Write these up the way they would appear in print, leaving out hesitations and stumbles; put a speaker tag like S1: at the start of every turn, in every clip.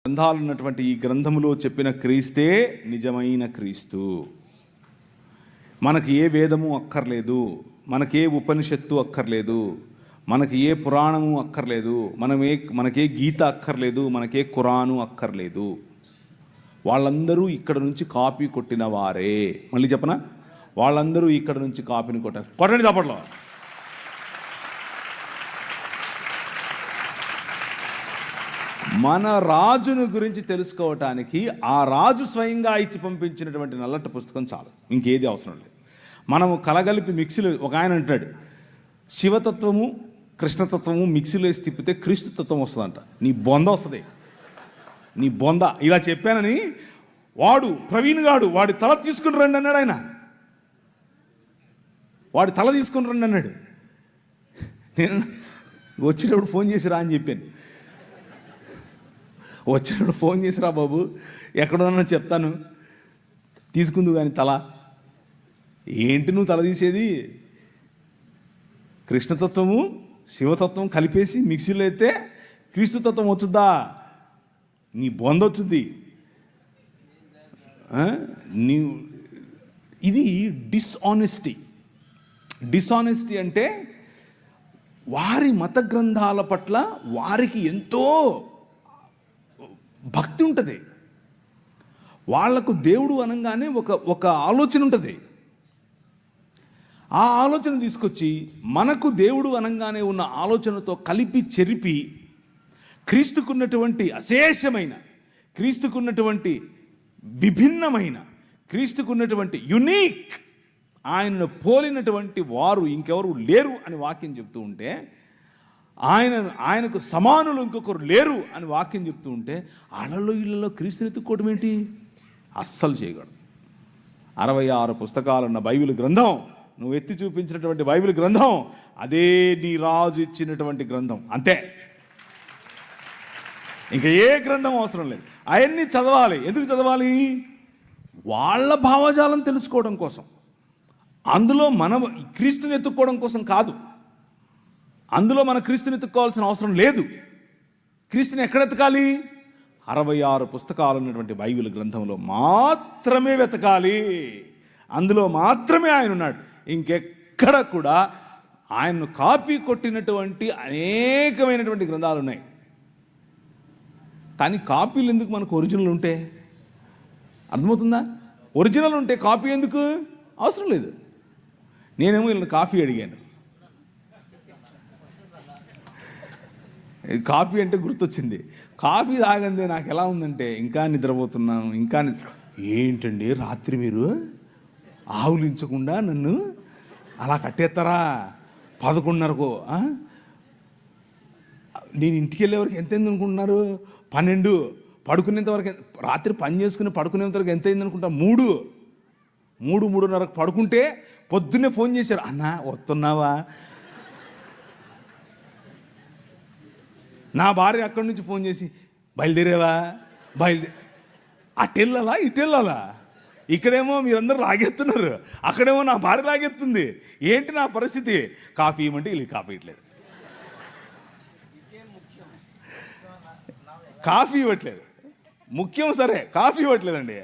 S1: గ్రంథాలు ఉన్నటువంటి ఈ గ్రంథములో చెప్పిన క్రీస్తే నిజమైన క్రీస్తు. మనకి ఏ వేదము అక్కర్లేదు, మనకే ఉపనిషత్తు అక్కర్లేదు, మనకి ఏ పురాణము అక్కర్లేదు, మనకే గీత అక్కర్లేదు, మనకే ఖురాను అక్కర్లేదు. వాళ్ళందరూ ఇక్కడ నుంచి కాపీ కొట్టిన వారే. మళ్ళీ చెప్పనా, వాళ్ళందరూ ఇక్కడ నుంచి కాపీని కొట్టండి చప్పట్లో. మన రాజును గురించి తెలుసుకోవటానికి ఆ రాజు స్వయంగా ఇచ్చి పంపించినటువంటి నల్లటి పుస్తకం చాలు, ఇంకేది అవసరం లేదు. మనము కలగలిపి మిక్సీలో, ఒక ఆయన అంటాడు శివతత్వము కృష్ణతత్వము మిక్సీలో వేసి తిప్పితే క్రీస్తు తత్వం వస్తుందంట. నీ బొంద వస్తుంది, నీ బొంద. ఇలా చెప్పానని వాడు ప్రవీణ్ గాడు వాడి తల తీసుకుని రండి అన్నాడు. ఆయన వాడి తల తీసుకుని రండి అన్నాడు. నేను వచ్చినప్పుడు ఫోన్ చేసి రా అని చెప్పాను. వచ్చినప్పుడు ఫోన్ చేసిరా బాబు, ఎక్కడున్నా చెప్తాను, తీసుకుందు కానీ తల ఏంటి నువ్వు తల తీసేది? కృష్ణతత్వము శివతత్వం కలిపేసి మిక్సీలో అయితే క్రీస్తుతత్వం వచ్చుద్దా? నీ బొందొచ్చుద్ది. ఇది డిసానెస్టీ అంటే వారి మత గ్రంథాల పట్ల వారికి ఎంతో భక్తి ఉంటుంది. వాళ్లకు దేవుడు అనగానే ఒక ఆలోచన ఉంటుంది. ఆ ఆలోచన తీసుకొచ్చి మనకు దేవుడు అనగానే ఉన్న ఆలోచనతో కలిపి చెరిపి క్రీస్తుకున్నటువంటి అశేషమైన, క్రీస్తుకున్నటువంటి విభిన్నమైన, క్రీస్తుకున్నటువంటి యునీక్, ఆయనను పోలినటువంటి వారు ఇంకెవరు లేరు అని వాక్యం చెప్తూ ఉంటే, ఆయనకు సమానులు ఇంకొకరు లేరు అని వాక్యం చెప్తూ ఉంటే, ఆళ్ళలో ఇళ్లలో క్రీస్తుని ఎత్తుక్కోవడం ఏంటి? అస్సలు చేయకూడదు. 66 పుస్తకాలున్న బైబిల్ గ్రంథం, నువ్వు ఎత్తి చూపించినటువంటి బైబిల్ గ్రంథం, అదే నీ రాజు ఇచ్చినటువంటి గ్రంథం, అంతే. ఇంకా ఏ గ్రంథం అవసరం లేదు. అవన్నీ చదవాలి. ఎందుకు చదవాలి? వాళ్ళ భావజాలం తెలుసుకోవడం కోసం. అందులో మనం క్రీస్తుని ఎత్తుక్కోవడం కోసం కాదు. అందులో మన క్రీస్తుని ఎత్తుక్కోవాల్సిన అవసరం లేదు. క్రీస్తుని ఎక్కడ ఎతకాలి? 66 పుస్తకాలు ఉన్నటువంటి బైబిల్ గ్రంథంలో మాత్రమే వెతకాలి. అందులో మాత్రమే ఆయన ఉన్నాడు. ఇంకెక్కడ కూడా ఆయన్ను కాపీ కొట్టినటువంటి అనేకమైనటువంటి గ్రంథాలు ఉన్నాయి. కానీ కాపీలు ఎందుకు? మనకు ఒరిజినల్ ఉంటే. అర్థమవుతుందా? ఒరిజినల్ ఉంటే కాపీ ఎందుకు అవసరం లేదు. నేనేమో వీళ్ళని కాఫీ అడిగాను. కాఫీ అంటే గుర్తొచ్చింది. కాఫీ తాగందే నాకు ఎలా ఉందంటే, ఇంకా నిద్రపోతున్నాను, ఏంటండి రాత్రి మీరు ఆవులించకుండా నన్ను అలా కట్టేస్తారా 11:30కు? నేను ఇంటికి వెళ్ళేవరకు ఎంత అయింది అనుకుంటున్నారు? 12. పడుకునేంత వరకు, రాత్రి పని చేసుకుని పడుకునేంత వరకు ఎంత అయింది అనుకుంటా? 3:30కు పడుకుంటే పొద్దున్నే ఫోన్ చేశారు, అన్నా వస్తున్నావా? నా భార్య అక్కడి నుంచి ఫోన్ చేసి, బయలుదేరేవా? అటెళ్ళాలా ఇటెళ్ళాలా? ఇక్కడేమో మీరందరూ లాగెత్తున్నారు, అక్కడేమో నా భార్య లాగెత్తుంది. ఏంటి నా పరిస్థితి? కాఫీ ఇవ్వమంటే వీళ్ళు కాఫీ ఇవ్వట్లేదు, కాఫీ ఇవ్వట్లేదు. ముఖ్యం సరే, కాఫీ ఇవ్వట్లేదండి.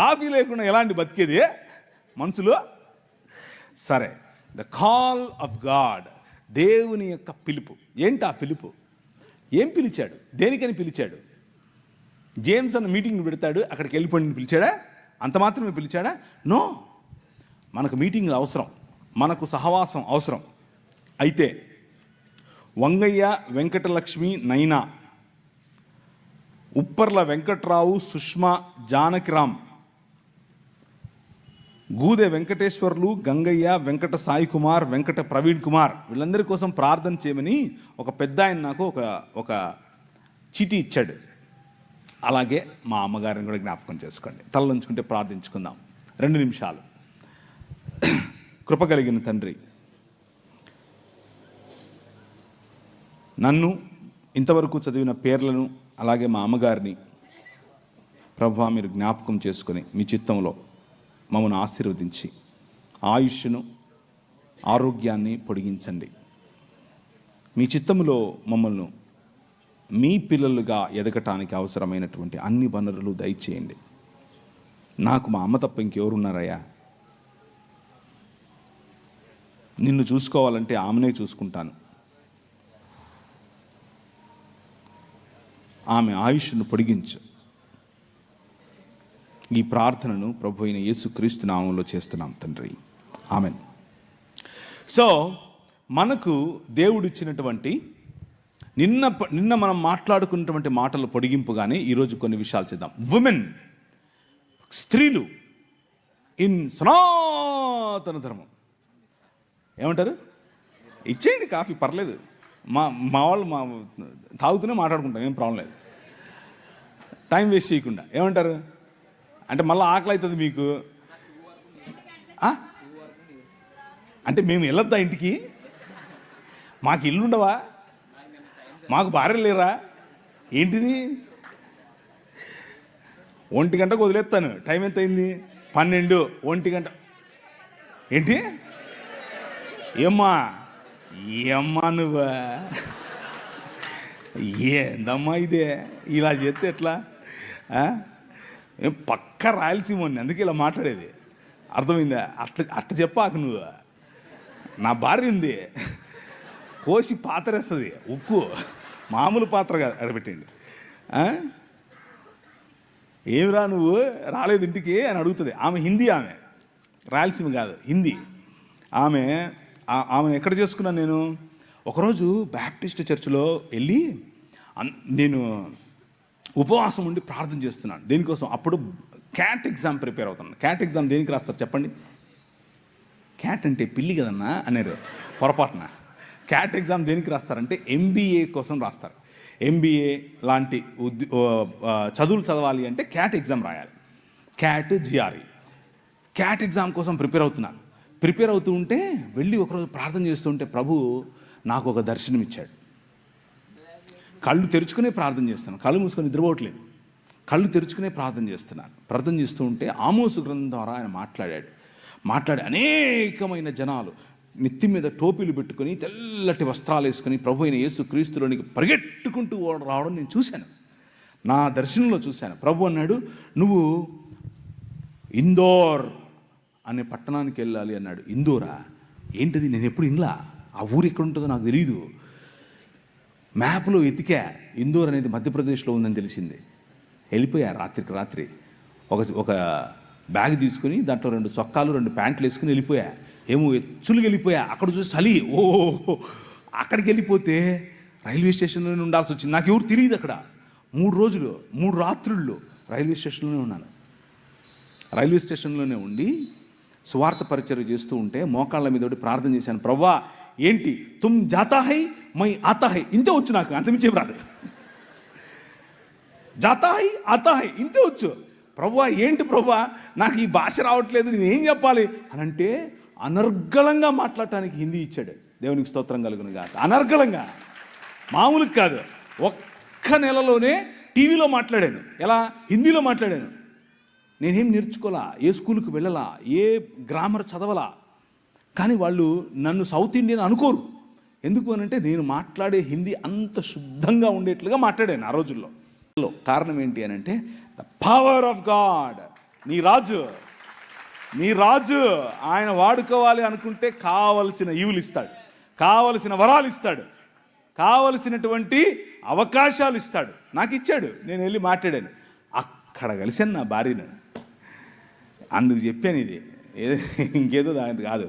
S1: కాఫీ లేకుండా ఎలాంటి బతికేది మనసులో? సరే, ద కాల్ ఆఫ్ గాడ్, దేవుని యొక్క పిలుపు. ఏంటి ఆ పిలుపు? ఏం పిలిచాడు? దేనికని పిలిచాడు? జేమ్స్ అన్న మీటింగ్ పెడతాడు, అక్కడికి వెళ్ళిపోయి పిలిచాడా? అంత మాత్రమే పిలిచాడా? నో. మనకు మీటింగ్లు అవసరం, మనకు సహవాసం అవసరం. అయితే వంగయ్య, వెంకటలక్ష్మి, నైనా, ఉప్పర్ల వెంకట్రావు, సుష్మా, జానకిరామ్, గూదె వెంకటేశ్వర్లు, గంగయ్య, వెంకట సాయి కుమార్, వెంకట ప్రవీణ్ కుమార్, వీళ్ళందరి కోసం ప్రార్థన చేయమని ఒక పెద్ద ఆయన నాకు ఒక చీటీ ఇచ్చాడు. అలాగే మా అమ్మగారిని కూడా జ్ఞాపకం చేసుకోండి. తలలుంచుకుంటే ప్రార్థించుకుందాం 2 నిమిషాలు. కృప కలిగిన తండ్రి, నన్ను ఇంతవరకు చదివిన పేర్లను, అలాగే మా అమ్మగారిని ప్రభువా మీరు జ్ఞాపకం చేసుకొని మీ చిత్తంలో మమ్మల్ని ఆశీర్వదించి ఆయుష్ను, ఆరోగ్యాన్ని పొడిగించండి. మీ చిత్తములో మమ్మల్ని మీ పిల్లలుగా ఎదగటానికి అవసరమైనటువంటి అన్ని వనరులు దయచేయండి. నాకు మా అమ్మ తప్ప ఇంకెవరున్నారయ్యా? నిన్ను చూసుకోవాలంటే ఆమెనే చూసుకుంటాను. ఆమె ఆయుష్ను పొడిగించు. ఈ ప్రార్థనను ప్రభు అయిన యేసుక్రీస్తు నామంలో చేస్తున్నాం తండ్రి, ఆమెన్. సో మనకు దేవుడిచ్చినటువంటి నిన్న మనం మాట్లాడుకున్నటువంటి మాటలు పొడిగింపుగానే ఈరోజు కొన్ని విషయాలు చేద్దాం. ఉమెన్, స్త్రీలు ఇన్ సనాతన ధర్మం. ఏమంటారు? ఇచ్చేయండి కాఫీ, పర్లేదు. మా వాళ్ళు తాగుతూనే మాట్లాడుకుంటాం, ఏం ప్రాబ్లం లేదు. టైం వేస్ట్ చేయకుండా. ఏమంటారు అంటే మళ్ళీ ఆకలి అవుతుంది మీకు అంటే మేము వెళ్ళొద్దా ఇంటికి? మాకు ఇల్లు ఉండవా? మాకు భార్య లేరా? ఏంటిది? 1 గంటకు వదిలేస్తాను. టైం ఎంత అయింది? 12. 1 గంట ఏంటి? ఏమ్మా నువ్వా? ఏందమ్మా ఇదే? ఇలా చేస్తే ఎట్లా? పక్క రాయలసీమని, అందుకే ఇలా మాట్లాడేది. అర్థమైందా? అట్ట చెప్పాక నువ్వు. నా భార్య ఉంది, కోసి పాత్రేస్తుంది, ఉక్కు మామూలు పాత్ర కాదు. అడబెట్టండి. ఏమిరా నువ్వు రాలేదు ఇంటికి అని అడుగుతుంది. ఆమె హిందీ, ఆమె రాయలసీమ కాదు, హిందీ. ఆమెను ఎక్కడ చేసుకున్నాను నేను? ఒకరోజు బ్యాప్టిస్ట్ చర్చిలో వెళ్ళి నేను ఉపవాసం ఉండి ప్రార్థన చేస్తున్నాను. దేనికోసం? అప్పుడు క్యాట్ ఎగ్జామ్ ప్రిపేర్ అవుతున్నాను. క్యాట్ ఎగ్జామ్ దేనికి రాస్తారు చెప్పండి? క్యాట్ అంటే పిల్లి కదన్నా అన్నారు పొరపాటున. క్యాట్ ఎగ్జామ్ దేనికి రాస్తారంటే MBA కోసం రాస్తారు. MBA లాంటి చదువులు చదవాలి అంటే క్యాట్ ఎగ్జామ్ రాయాలి. Cat GRE. క్యాట్ ఎగ్జామ్ కోసం ప్రిపేర్ అవుతున్నాను. ప్రిపేర్ అవుతూ ఉంటే వెళ్ళి ఒకరోజు ప్రార్థన చేస్తూ ఉంటే ప్రభు నాకు ఒక దర్శనం ఇచ్చాడు. కళ్ళు తెరుచుకునే ప్రార్థన చేస్తున్నాను, కళ్ళు మూసుకొని నిద్రపోవట్లేదు. కళ్ళు తెరుచుకునే ప్రార్థన చేస్తున్నాను. ప్రార్థన చేస్తూ ఉంటే ఆమోసు గ్రంథం ద్వారా ఆయన మాట్లాడి అనేకమైన జనాలు నెత్తి మీద టోపీలు పెట్టుకొని తెల్లటి వస్త్రాలు వేసుకొని ప్రభు అయిన యేసుక్రీస్తులోనికి పరిగెట్టుకుంటూ రావడం నేను చూశాను. నా దర్శనంలో చూశాను. ప్రభు అన్నాడు, నువ్వు ఇందోర్ అనే పట్టణానికి వెళ్ళాలి అన్నాడు. ఇందోరా? ఏంటిది? నేను ఎప్పుడు ఇన్లా, ఆ ఊరు ఎక్కడ ఉంటుందో నాకు తెలియదు. మ్యాప్లో ఎతికా, ఇందోర్ అనేది మధ్యప్రదేశ్లో ఉందని తెలిసింది. వెళ్ళిపోయా రాత్రికి రాత్రి. ఒక బ్యాగ్ తీసుకుని దాంట్లో 2 చొక్కాలు 2 ప్యాంట్లు వేసుకుని వెళ్ళిపోయా. ఏమో ఎచ్చులుగా వెళ్ళిపోయా. అక్కడ చూసి చలి, అక్కడికి వెళ్ళిపోతే రైల్వే స్టేషన్లోనే ఉండాల్సి వచ్చింది. నాకు ఎవరు తెలియదు అక్కడ. 3 రోజులు 3 రాత్రుళ్ళు రైల్వే స్టేషన్లోనే ఉన్నాను. రైల్వే స్టేషన్లోనే ఉండి సువార్త పరిచర్య చేస్తూ ఉంటే మోకాళ్ళ మీద ప్రార్థన చేశాను. ప్రవ్వా ఏంటి, తుమ్ జాతా హై మై ఆతా హై, ఇంతే వచ్చు నాకు, అంతమించేం రాదు. జాతా హై ఆతా హై ఇంతే వచ్చు. ప్రవ్వా ఏంటి ప్రవ్వా, నాకు ఈ భాష రావట్లేదు, నేను ఏం చెప్పాలి అని అంటే అనర్గళంగా మాట్లాడటానికి హిందీ ఇచ్చాడు. దేవునికి స్తోత్రం కలుగును గాక. అనర్గళంగా, మామూలుగా కాదు. ఒక్క నెలలోనే టీవీలో మాట్లాడాను. ఎలా? హిందీలో మాట్లాడాను. నేనేం నేర్చుకోలా, ఏ స్కూల్కి వెళ్ళలా, ఏ గ్రామర్ చదవలా. కానీ వాళ్ళు నన్ను సౌత్ ఇండియన్ అనుకోరు. ఎందుకు అనంటే నేను మాట్లాడే హిందీ అంత శుద్ధంగా ఉండేట్లుగా మాట్లాడాను ఆ రోజుల్లో. కారణం ఏంటి అని అంటే ద పవర్ ఆఫ్ గాడ్. నీ రాజు ఆయన వాడుకోవాలి అనుకుంటే కావలసిన ఈవులు ఇస్తాడు, కావలసిన వరాలు ఇస్తాడు, కావలసినటువంటి అవకాశాలు ఇస్తాడు. నాకు ఇచ్చాడు. నేను వెళ్ళి మాట్లాడాను. అక్కడ కలిసాను నా భార్యను. అందుకు చెప్పాను ఇది, ఇంకేదో దాని కాదు.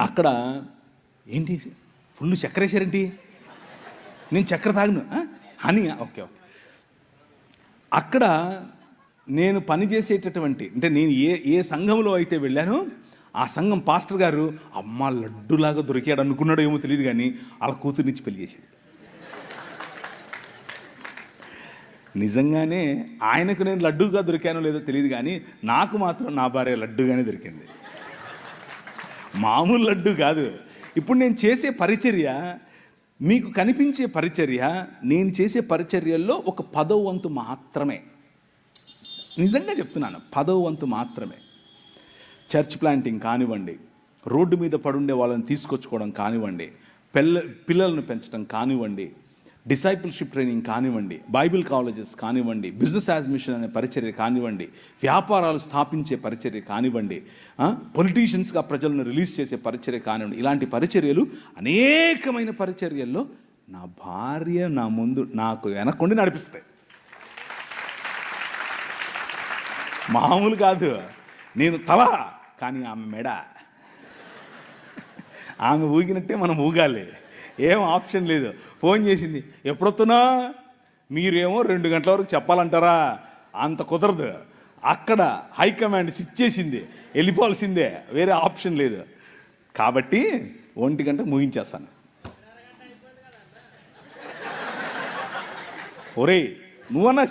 S1: అక్కడ ఏంటి ఫుల్ చక్కెర వేసారేంటి? నేను చక్కెర తాగను, హనీ. ఓకే. అక్కడ నేను పనిచేసేటటువంటి, అంటే నేను ఏ సంఘంలో అయితే వెళ్ళానో ఆ సంఘం పాస్టర్ గారు అమ్మ లడ్డులాగా దొరికాడు అనుకున్నాడో ఏమో తెలియదు, కానీ వాళ్ళ కూతురునిచ్చి పెళ్లి చేశాడు. నిజంగానే ఆయనకు నేను లడ్డూగా దొరికానో లేదో తెలియదు, కానీ నాకు మాత్రం నా భార్య లడ్డుగానే దొరికింది. మామూలు లడ్డు కాదు. ఇప్పుడు నేను చేసే పరిచర్య, మీకు కనిపించే పరిచర్య, నేను చేసే పరిచర్యల్లో ఒక 10వ వంతు మాత్రమే. నిజంగా చెప్తున్నాను, 10వ వంతు మాత్రమే. చర్చ్ ప్లాంటింగ్ కానివ్వండి, రోడ్డు మీద పడుండే వాళ్ళని తీసుకొచ్చుకోవడం కానివ్వండి, పిల్లలను పెంచడం కానివ్వండి, డిసైపుల్షిప్ ట్రైనింగ్ కానివ్వండి, బైబిల్ కాలేజెస్ కానివ్వండి, బిజినెస్ యాజ్ అనే పరిచర్య కానివ్వండి, వ్యాపారాలు స్థాపించే పరిచర్య కానివ్వండి, పొలిటీషియన్స్గా ప్రజలను రిలీజ్ చేసే పరిచర్య కానివ్వండి, ఇలాంటి పరిచర్యలు అనేకమైన పరిచర్యల్లో నా భార్య నా ముందు నాకు వెనక్కుండి నడిపిస్తాయి. మామూలు కాదు, నేను తల కానీ ఆమె మెడ. ఆమె ఊగినట్టే మనం ఊగాలి, ఏం ఆప్షన్ లేదు. ఫోన్ చేసింది, ఎప్పుడొస్తున్నా? మీరేమో 2 గంటల వరకు చెప్పాలంటారా? అంత కుదరదు. అక్కడ హైకమాండ్ స్విచ్ చేసింది, వెళ్ళిపోవాల్సిందే, వేరే ఆప్షన్ లేదు. కాబట్టి 1 గంట ముగించేస్తాను. ఒరే నువ్వన్నా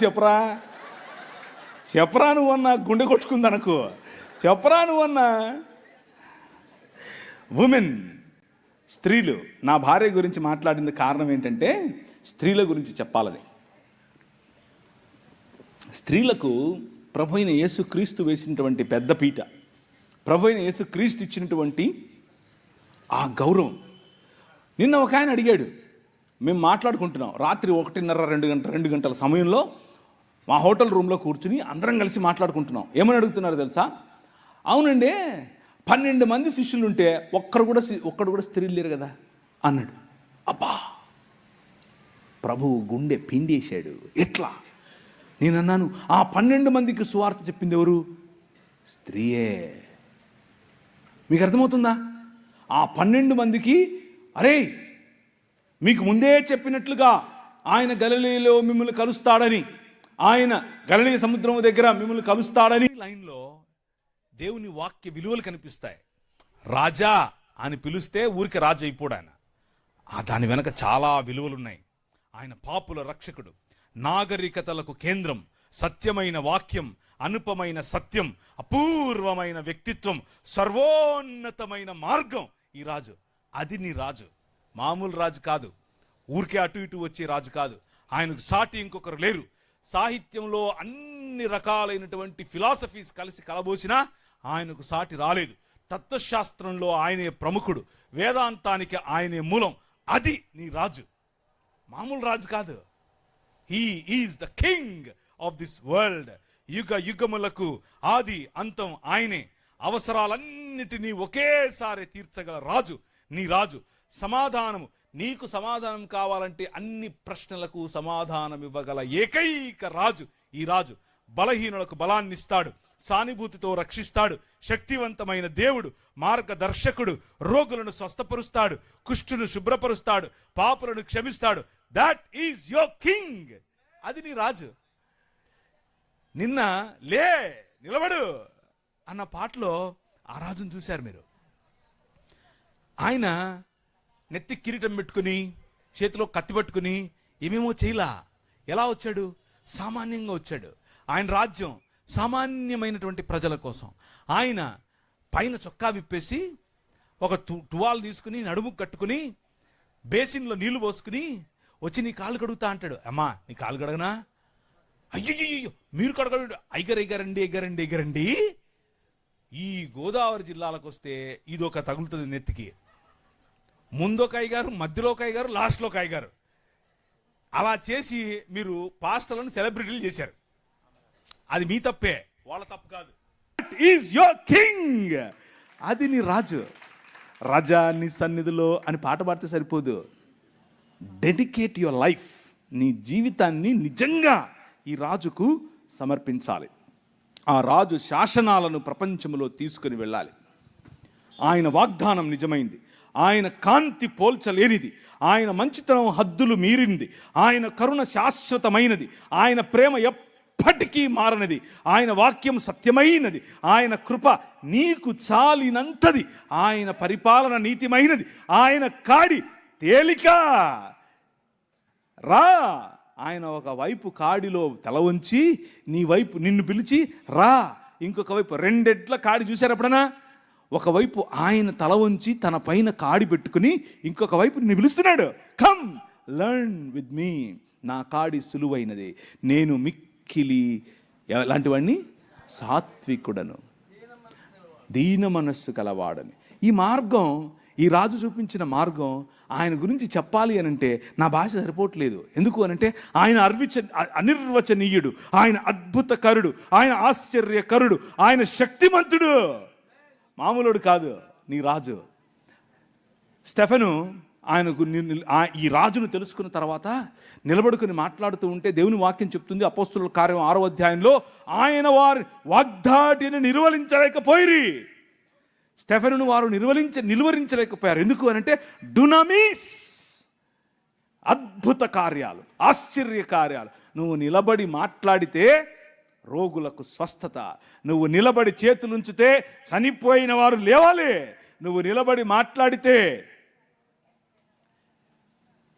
S1: చెప్పరా నువ్వన్నా, గుండె కొట్టుకుంది అనుకో, చెప్పరా నువ్వన్నా. ఉమెన్, స్త్రీలు, నా భార్య గురించి మాట్లాడింది కారణం ఏంటంటే స్త్రీల గురించి చెప్పాలని. స్త్రీలకు ప్రభు అయిన యేసుక్రీస్తు వేసినటువంటి పెద్ద పీట, ప్రభు అయిన యేసుక్రీస్తు ఇచ్చినటువంటి ఆ గౌరవం. నిన్న ఒక ఆయన అడిగాడు, మేము మాట్లాడుకుంటున్నాం రాత్రి 1:30 2 గంటల సమయంలో మా హోటల్ రూమ్లో కూర్చుని అందరం కలిసి మాట్లాడుకుంటున్నాం. ఏమని అడుగుతున్నారు తెలుసా? అవునండి, 12 మంది శిష్యులు ఉంటే ఒక్కడు కూడా స్త్రీలు లేరు కదా అన్నాడు. అబ్బా, ప్రభువు గుండె పిండేశాడు. ఎట్లా? నేను అన్నాను, ఆ 12 మందికి సువార్త చెప్పింది ఎవరు? స్త్రీయే. మీకు అర్థమవుతుందా? ఆ 12 మందికి, అరే మీకు ముందే చెప్పినట్లుగా ఆయన గలిలయలో మిమ్మల్ని కలుస్తాడని, ఆయన గలిలయ సముద్రం దగ్గర మిమ్మల్ని కలుస్తాడని లైన్లో దేవుని వాక్య విలువలు కనిపిస్తాయి. రాజా అని పిలిస్తే ఊరికి రాజు అయిపోడు ఆయన. దాని వెనక చాలా విలువలు ఉన్నాయి. ఆయన పాపుల రక్షకుడు, నాగరికతలకు కేంద్రం, సత్యమైన వాక్యం, అనుపమైన సత్యం, అపూర్వమైన వ్యక్తిత్వం, సర్వోన్నతమైన మార్గం ఈ రాజు. అది నీ రాజు. మామూలు రాజు కాదు, ఊరికే అటు ఇటు వచ్చే రాజు కాదు. ఆయనకు సాటి ఇంకొకరు లేరు. సాహిత్యంలో అన్ని రకాలైనటువంటి ఫిలాసఫీస్ కలిసి కలబోసినా ఆయనకు సాటి రాలేదు. తత్వశాస్త్రంలో ఆయనే ప్రముఖుడు, వేదాంతానికి ఆయనే మూలం. అది నీ రాజు, మామూలు రాజు కాదు. He is the king of this world. యుగ యుగములకు ఆది అంతం ఆయనే. అవసరాలన్నిటినీ ఒకేసారి తీర్చగల రాజు నీ రాజు. సమాధానము, నీకు సమాధానం కావాలంటే అన్ని ప్రశ్నలకు సమాధానం ఇవ్వగల ఏకైక రాజు ఈ రాజు. బలహీనులకు బలాన్నిస్తాడు, సానుభూతితో రక్షిస్తాడు, శక్తివంతమైన దేవుడు, మార్గదర్శకుడు, రోగులను స్వస్థపరుస్తాడు, కుష్ఠును శుభ్రపరుస్తాడు, పాపులను క్షమిస్తాడు. That is your king. అది నీ రాజు. నిన్న లే నిలబడు అన్న పాటలో ఆ రాజును చూశారు మీరు. ఆయన నెత్తి కిరీటం పెట్టుకుని, చేతిలో కత్తి పట్టుకుని ఏమేమో చేయలా. ఎలా వచ్చాడు? సామాన్యంగా వచ్చాడు. ఆయన రాజ్యం సామాన్యమైనటువంటి ప్రజల కోసం. ఆయన పైన చొక్కా విప్పేసి ఒక టువాల్ తీసుకుని నడుము కట్టుకుని బేసిన్లో నీళ్లు పోసుకుని వచ్చి నీ కాళ్ళు కడుగుతా అంటాడు. అమ్మా నీ కాళ్ళు కడగనా? అయ్యో మీరు కడగడు. ఎగరండి. ఈ గోదావరి జిల్లాలకు వస్తే ఇదొక తగులుతుంది నెత్తికి. ముందొక అయ్యగారు, మధ్యలో ఒక అయ్యగారు, లాస్ట్లో ఒక అయ్యగారు. అలా చేసి మీరు పాస్టర్లను సెలబ్రిటీలు చేశారు. అది మీ తప్పే, వాళ్ళ తప్పు కాదు. Is your king. అది నీ రాజు. రాజా నీ సన్నిధిలో అని పాట పాడితే సరిపోదు. Dedicate your life. నీ జీవితాన్ని నిజంగా ఈ రాజుకు సమర్పించాలి. ఆ రాజు శాసనాలను ప్రపంచంలో తీసుకుని వెళ్ళాలి. ఆయన వాగ్దానం నిజమైంది. ఆయన కాంతి పోల్చలేనిది. ఆయన మంచితనం హద్దులు మీరింది. ఆయన కరుణ శాశ్వతమైనది. ఆయన ప్రేమ ఎప్పటికీ మారనిది. ఆయన వాక్యం సత్యమైనది. ఆయన కృప నీకు చాలినంతది. ఆయన పరిపాలన నీతిమైనది. ఆయన కాడి తేలిక. రా. ఆయన ఒక వైపు కాడిలో తల వంచి నీ వైపు నిన్ను పిలిచి రా. ఇంకొక వైపు 2 ఎడ్ల కాడి చూశారు ఎప్పుడన్నా? ఒకవైపు ఆయన తల వంచి తన పైన కాడి పెట్టుకుని ఇంకొక వైపు నిన్ను పిలుస్తున్నాడు. Come learn with me. నా కాడి సులువైనది, నేను మిక్కిలి ఎలాంటివాడిని? సాత్వికుడను, దీన మనస్సు కలవాడని. ఈ మార్గం ఈ రాజు చూపించిన మార్గం, ఆయన గురించి చెప్పాలి అని అంటే నా భాష సరిపోవట్లేదు. ఎందుకు అనంటే ఆయన అనిర్వచనీయుడు, ఆయన అద్భుతకరుడు, ఆయన ఆశ్చర్యకరుడు, ఆయన శక్తిమంతుడు, మామూలుడు కాదు నీ రాజు. స్టెఫెను ఆయనకు ఈ రాజును తెలుసుకున్న తర్వాత నిలబడుకుని మాట్లాడుతూ ఉంటే దేవుని వాక్యం చెప్తుంది, అపోస్తుల కార్యం 6వ అధ్యాయంలో, ఆయన వారి వాగ్దాటిని నిర్వహించలేకపోయిరి. స్టెఫెనును వారు నిలువరించలేకపోయారు. ఎందుకు అనంటే డునామిస్, అద్భుత కార్యాలు, ఆశ్చర్య కార్యాలు. నువ్వు నిలబడి మాట్లాడితే రోగులకు స్వస్థత, నువ్వు నిలబడి చేతులుంచితే చనిపోయిన వారు లేవాలి, నువ్వు నిలబడి మాట్లాడితే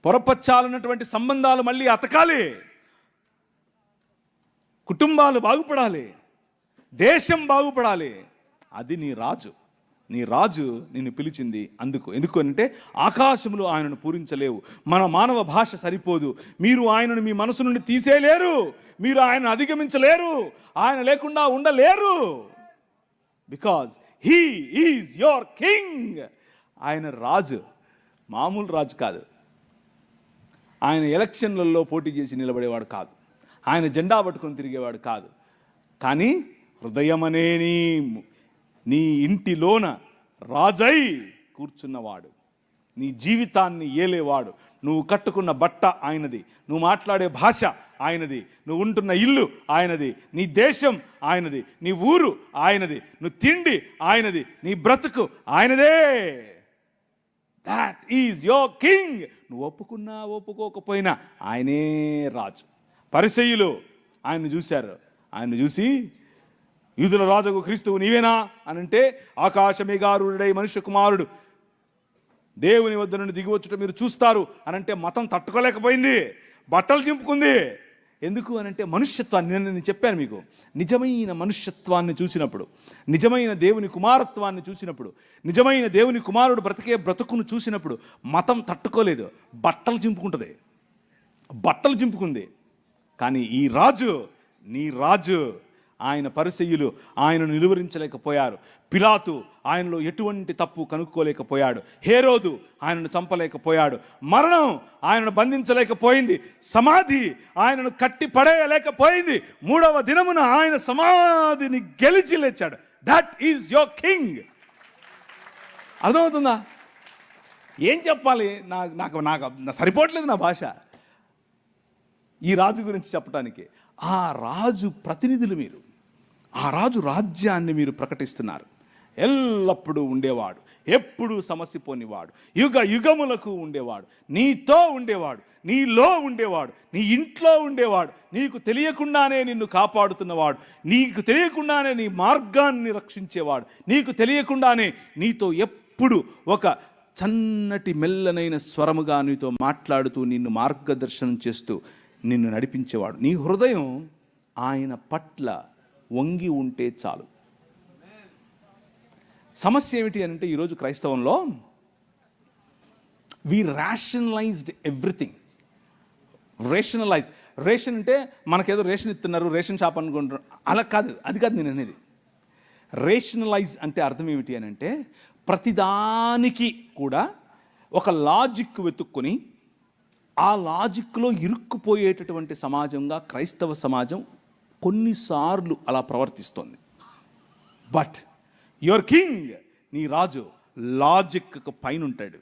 S1: పొరపచ్చాలన్నటువంటి సంబంధాలు మళ్ళీ అతకాలి, కుటుంబాలు బాగుపడాలి, దేశం బాగుపడాలి. అది నీ రాజు. నీ రాజు నిన్ను పిలిచింది ఎందుకు అంటే ఆకాశములు ఆయనను పూరించలేవు, మన మానవ భాష సరిపోదు, మీరు ఆయనను మీ మనసు నుండి తీసేయలేరు, మీరు ఆయనను అధిగమించలేరు, ఆయన లేకుండా ఉండలేరు. Because he is your king. ఆయన రాజు, మామూలు రాజు కాదు. ఆయన ఎలక్షన్లలో పోటీ చేసి నిలబడేవాడు కాదు, ఆయన జెండా పట్టుకొని తిరిగేవాడు కాదు. కానీ హృదయమనే నీ ఇంటిలోన రాజై కూర్చున్నవాడు, నీ జీవితాన్ని ఏలేవాడు. నువ్వు కట్టుకున్న బట్ట ఆయనది, నువ్వు మాట్లాడే భాష ఆయనది, నువ్వు ఉంటున్న ఇల్లు ఆయనది, నీ దేశం ఆయనది, నీ ఊరు ఆయనది, నువ్వు తిండి ఆయనది, నీ బ్రతుకు ఆయనదే. That is your king. నువ్వు ఒప్పుకున్నా ఒప్పుకోకపోయినా ఆయనే రాజు. పరిసయ్యులు ఆయన్ని చూశారు. ఆయన్ని చూసి, యూదుల రాజుకు క్రీస్తువు నీవేనా అని అంటే, ఆకాశమేఘారూఢుడై మనుష్య కుమారుడు దేవుని వద్ద నుండి దిగివచ్చుట మీరు చూస్తారు అనంటే మతం తట్టుకోలేకపోయింది, బట్టలు చింపుకుంది. ఎందుకు అనంటే మనుష్యత్వాన్ని, నేను చెప్పాను మీకు, నిజమైన మనుష్యత్వాన్ని చూసినప్పుడు, నిజమైన దేవుని కుమారత్వాన్ని చూసినప్పుడు, నిజమైన దేవుని కుమారుడు బ్రతికే బ్రతుకును చూసినప్పుడు మతం తట్టుకోలేదు, బట్టలు చింపుకుంది. కానీ ఈ రాజు, నీ రాజు, ఆయన పరిసయ్యులు ఆయనను నిలువరించలేకపోయారు. పిలాతు ఆయనలో ఎటువంటి తప్పు కనుక్కోలేకపోయాడు. హేరోదు ఆయనను చంపలేకపోయాడు. మరణం ఆయనను బంధించలేకపోయింది. సమాధి ఆయనను కట్టి పడేయలేకపోయింది. 3వ దినమున ఆయన సమాధిని గెలిచి లేచాడు. That is your king. అర్థమవుతుందా? ఏం చెప్పాలి? నాకు సరిపోవట్లేదు నా భాష ఈ రాజు గురించి చెప్పడానికి. ఆ రాజు ప్రతినిధులు మీరు, ఆ రాజు రాజ్యాన్ని మీరు ప్రకటిస్తున్నారు. ఎల్లప్పుడూ ఉండేవాడు, ఎప్పుడూ సమస్య పోనివాడు, యుగ యుగములకు ఉండేవాడు, నీతో ఉండేవాడు, నీలో ఉండేవాడు, నీ ఇంట్లో ఉండేవాడు, నీకు తెలియకుండానే నిన్ను కాపాడుతున్నవాడు, నీకు తెలియకుండానే నీ మార్గాన్ని రక్షించేవాడు, నీకు తెలియకుండానే నీతో ఎప్పుడు ఒక చన్నటి మెల్లనైన స్వరముగా నీతో మాట్లాడుతూ నిన్ను మార్గదర్శనం చేస్తూ నిన్ను నడిపించేవాడు. నీ హృదయం ఆయన పట్ల వంగి ఉంటే చాలు. సమస్య ఏమిటి అంటే ఈరోజు క్రైస్తవంలో వి రేషనలైజ్డ్ ఎవ్రీథింగ్. రేషన్ అంటే మనకేదో రేషన్ ఇస్తున్నారు, రేషన్ షాప్ అనుకుంటున్నారు, అలా కాదు. అది కాదు నేను అనేది. రేషనలైజ్ అంటే అర్థం ఏమిటి అని అంటే ప్రతిదానికి కూడా ఒక లాజిక్ వెతుక్కొని ఆ లాజిక్లో ఇరుక్కుపోయేటటువంటి సమాజంగా క్రైస్తవ సమాజం కొన్నిసార్లు అలా ప్రవర్తిస్తోంది. బట్ యువర్ కింగ్, నీ రాజు, లాజిక్కు పైన ఉంటాడు.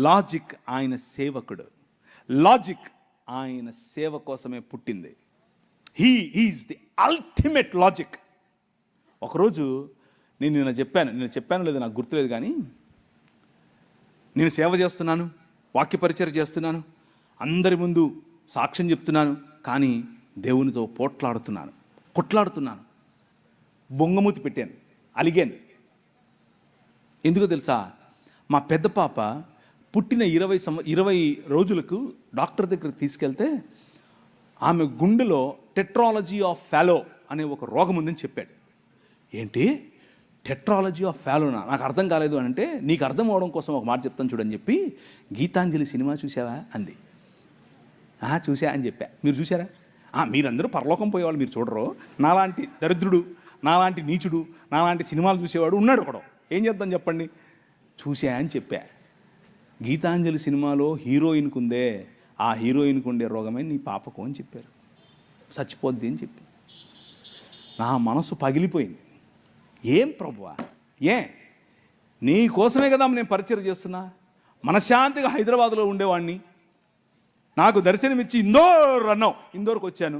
S1: లాజిక్ ఆయన సేవకుడు, లాజిక్ ఆయన సేవ కోసమే పుట్టింది. He is the ultimate logic. ఒకరోజు నేను చెప్పాను లేదు నాకు గుర్తులేదు, కానీ నేను సేవ చేస్తున్నాను, వాక్య పరిచయం చేస్తున్నాను, అందరి ముందు సాక్ష్యం చెప్తున్నాను, కానీ దేవునితో కొట్లాడుతున్నాను, బొంగమూతి పెట్టాను, అలిగాను. ఎందుకో తెలుసా? మా పెద్ద పాప పుట్టిన 20 రోజులకు డాక్టర్ దగ్గరికి తీసుకెళ్తే ఆమె గుండెలో టెట్రాలజీ ఆఫ్ ఫాలో అనే ఒక రోగం ఉందని చెప్పాడు. ఏంటి టెట్రాలజీ ఆఫ్ ఫాలోనా? నాకు అర్థం కాలేదు అని అంటే, నీకు అర్థం అవడం కోసం ఒక మాట చెప్తాను చూడని చెప్పి, గీతాంజలి సినిమా చూసావా అంది. చూసా అని చెప్పా. మీరు చూసారా? మీరందరూ పరలోకం పోయేవాళ్ళు, మీరు చూడరు. నాలాంటి దరిద్రుడు, నాలాంటి నీచుడు, నాలాంటి సినిమాలు చూసేవాడు ఉన్నాడు ఒకడు. ఏం చేద్దాం చెప్పండి? చూసా అని చెప్పా. గీతాంజలి సినిమాలో హీరోయిన్కు ఉందే, ఆ హీరోయిన్కు ఉండే రోగమే నీ పాపకు అని చెప్పారు. చచ్చిపోద్ది అని చెప్పి నా మనసు పగిలిపోయింది. ఏం ప్రభువా, నీ కోసమే కదా నేను పరిచయం చేస్తున్నా. మనశ్శాంతిగా హైదరాబాద్లో ఉండేవాడిని, నాకు దర్శనమిచ్చి ఇందోర్ అన్నావు, ఇందోర్కి వచ్చాను.